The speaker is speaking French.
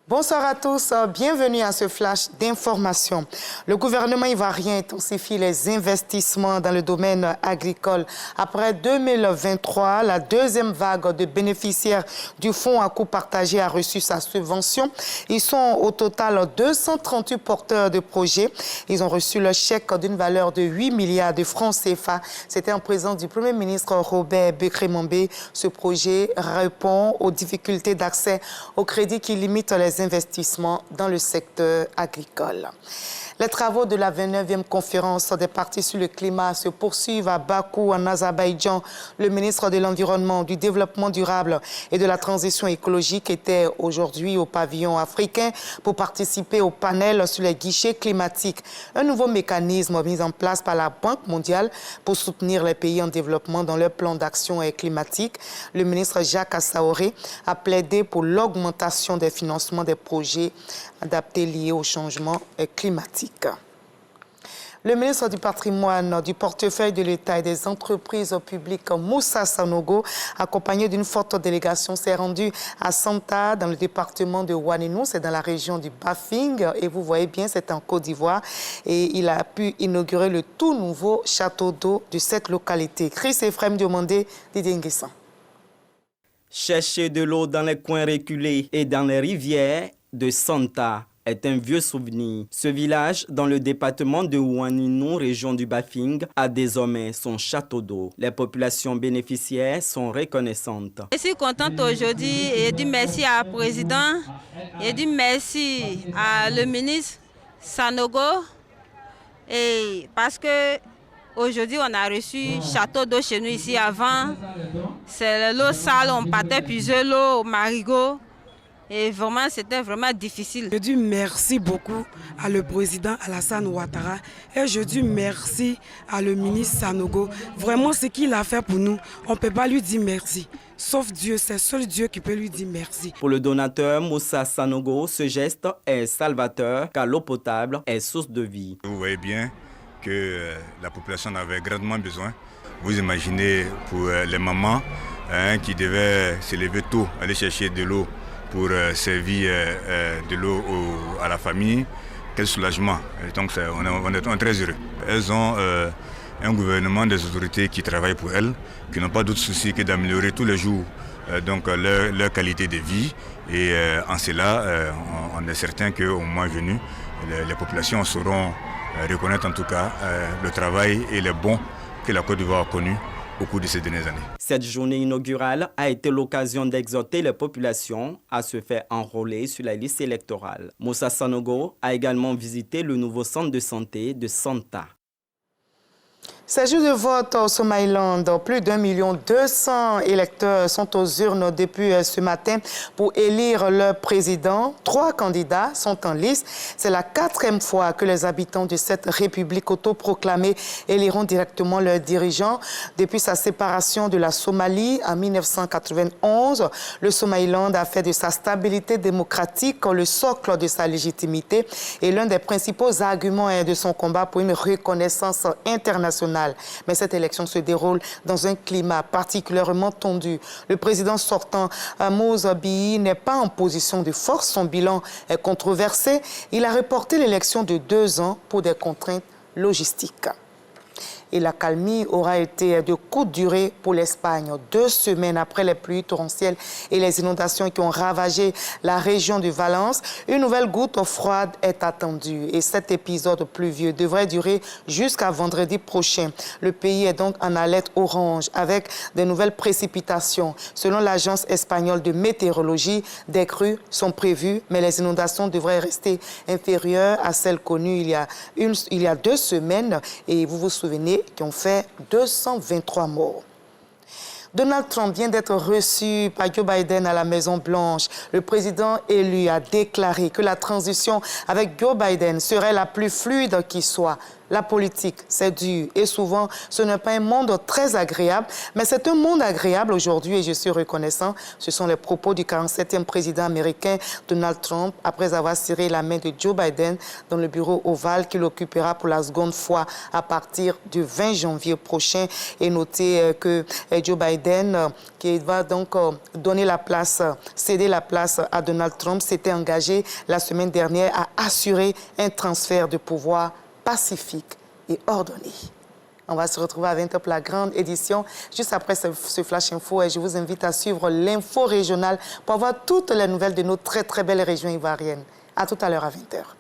Bonsoir à tous, bienvenue à ce flash d'information. Le gouvernement ivoirien intensifie les investissements dans le domaine agricole. Après 2023, la deuxième vague de bénéficiaires du fonds à coût partagé a reçu sa subvention. Ils sont au total 238 porteurs de projets. Ils ont reçu le chèque d'une valeur de 8 milliards de francs CFA. C'était en présence du Premier ministre Robert Bekremambé. Ce projet répond aux difficultés d'accès au crédit qui limitent les investissements dans le secteur agricole. Les travaux de la 29e conférence des partis sur le climat se poursuivent à Bakou, en Azerbaïdjan. Le ministre de l'Environnement, du Développement durable et de la Transition écologique était aujourd'hui au pavillon africain pour participer au panel sur les guichets climatiques. Un nouveau mécanisme mis en place par la Banque mondiale pour soutenir les pays en développement dans leur plan d'action climatique. Le ministre Jacques Assaoré a plaidé pour l'augmentation des financements des projets adaptés liés au changement climatique. Le ministre du Patrimoine, du Portefeuille de l'État et des entreprises publiques, Moussa Sanogo, accompagné d'une forte délégation, s'est rendu à Santa, dans le département de Ouaninou, c'est dans la région du Bafing. Et vous voyez bien, c'est en Côte d'Ivoire. Et il a pu inaugurer le tout nouveau château d'eau de cette localité. Chris Ephraim Diomandé, Didier Nguessan. Chercher de l'eau dans les coins reculés et dans les rivières de Santa est un vieux souvenir. Ce village, dans le département de Ouaninou, région du Bafing, a désormais son château d'eau. Les populations bénéficiaires sont reconnaissantes. Je suis contente aujourd'hui et dis merci à la présidente et dis merci à le ministre Sanogo et parce que aujourd'hui on a reçu château d'eau chez nous ici avant. C'est l'eau sale, on partait puiser l'eau au marigot. Et vraiment, c'était vraiment difficile. Je dis merci beaucoup à le président Alassane Ouattara et je dis merci à le ministre Sanogo. Vraiment, ce qu'il a fait pour nous, on ne peut pas lui dire merci. Sauf Dieu, c'est seul Dieu qui peut lui dire merci. Pour le donateur Moussa Sanogo, ce geste est salvateur car l'eau potable est source de vie. Vous voyez bien que la population en avait grandement besoin. Vous imaginez pour les mamans qui devaient se lever tôt, aller chercher de l'eau pour servir de l'eau à la famille. Quel soulagement. Et donc on est très heureux. Elles ont un gouvernement, des autorités qui travaillent pour elles, qui n'ont pas d'autre souci que d'améliorer tous les jours leur qualité de vie. Et en cela, on est certain qu'au moment venu, les populations sauront reconnaître en tout cas le travail et les bons que la Côte d'Ivoire a connus au cours de ces dernières années. Cette journée inaugurale a été l'occasion d'exhorter les populations à se faire enrôler sur la liste électorale. Moussa Sanogo a également visité le nouveau centre de santé de Santa. Ces jours de vote au Somaliland, plus d'1,2 million électeurs sont aux urnes depuis ce matin pour élire leur président. 3 candidats sont en liste. C'est la 4e fois que les habitants de cette république autoproclamée éliront directement leurs dirigeants. Depuis sa séparation de la Somalie en 1991, le Somaliland a fait de sa stabilité démocratique le socle de sa légitimité et l'un des principaux arguments de son combat pour une reconnaissance internationale. Mais cette élection se déroule dans un climat particulièrement tendu. Le président sortant, Moussa Bihi, n'est pas en position de force. Son bilan est controversé. Il a reporté l'élection de 2 ans pour des contraintes logistiques. Et l'accalmie aura été de courte durée pour l'Espagne. 2 semaines après les pluies torrentielles et les inondations qui ont ravagé la région de Valence, une nouvelle goutte froide est attendue. Et cet épisode pluvieux devrait durer jusqu'à vendredi prochain. Le pays est donc en alerte orange avec de nouvelles précipitations. Selon l'agence espagnole de météorologie, des crues sont prévues, mais les inondations devraient rester inférieures à celles connues il y a 2 semaines. Et vous vous souvenez qui ont fait 223 morts. Donald Trump vient d'être reçu par Joe Biden à la Maison-Blanche. Le président élu a déclaré que la transition avec Joe Biden serait la plus fluide qui soit. La politique, c'est dur et souvent, ce n'est pas un monde très agréable, mais c'est un monde agréable aujourd'hui et je suis reconnaissant. Ce sont les propos du 47e président américain Donald Trump après avoir serré la main de Joe Biden dans le bureau ovale qu'il occupera pour la seconde fois à partir du 20 janvier prochain. Et notez que Joe Biden, qui va donc céder la place à Donald Trump, s'était engagé la semaine dernière à assurer un transfert de pouvoir pacifique et ordonné. On va se retrouver à 20h pour la grande édition, juste après ce Flash Info. Et je vous invite à suivre l'info régionale pour avoir toutes les nouvelles de nos très belles régions ivoiriennes. À tout à l'heure à 20h.